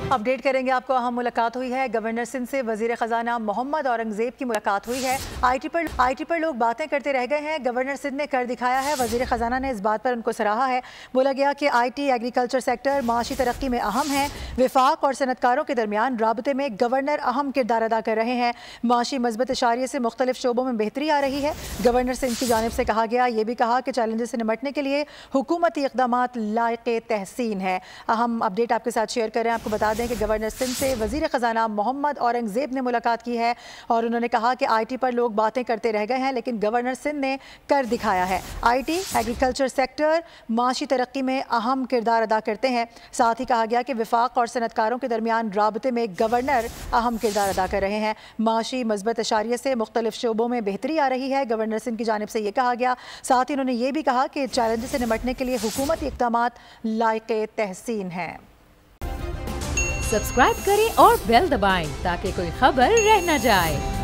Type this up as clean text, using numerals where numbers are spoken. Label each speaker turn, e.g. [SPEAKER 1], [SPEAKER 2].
[SPEAKER 1] Update करेंगे आपको। अहम मुलाकात हुई है। गवर्नर सिंध से वजीर खजाना मोहम्मद औरंगजेब की मुलाकात हुई है। आईटी पर लोग बातें करते रह गए हैं, गवर्नर सिंध ने कर दिखाया है। वजीर खजाना ने इस बात पर उनको सराहा है। बोला गया कि आईटी एग्रीकल्चर सेक्टर माशी तरक्की में अहम है। विफाक और सनतकारों के दरमियान राबते में गवर्नर अहम किरदार अदा कर रहे हैं। माशी मजबूत इशारे से मुख्तलिफ शोबों में बेहतरी आ रही है। गवर्नर सिंध की जानिब से कहा गया, ये भी कहा कि चैलेंजेस से निपटने के लिए हुकूमती इक़दामात लायक़े तहसीन है। अहम अपडेट आपके साथ शेयर कर रहे हैं। आपको बता दें कि गवर्नर सिंध से वजीर खजाना मोहम्मद औरंगजेब ने मुलाकात की है और उन्होंने कहा कि आईटी पर लोग बातें करते रह गए हैं, लेकिन गवर्नर सिंध ने कर दिखाया है। आईटी एग्रीकल्चर सेक्टर माशी तरक्की में अहम किरदार अदा करते हैं। साथ ही कहा गया कि विफाक और सनतकारों के दरमियान राबते में गवर्नर अहम किरदार अदा कर रहे हैं। माशी मजबूत इशारे से मुख्तलिफ शोबों में बेहतरी आ रही है। गवर्नर सिंध की जानिब से ये कहा गया। साथ ही उन्होंने ये भी कहा कि चैलेंज से निपटने के लिए हुकूमती इक़दामात लायक़े तहसीन हैं।
[SPEAKER 2] सब्सक्राइब करें और बेल दबाएं ताकि कोई खबर रह न जाए।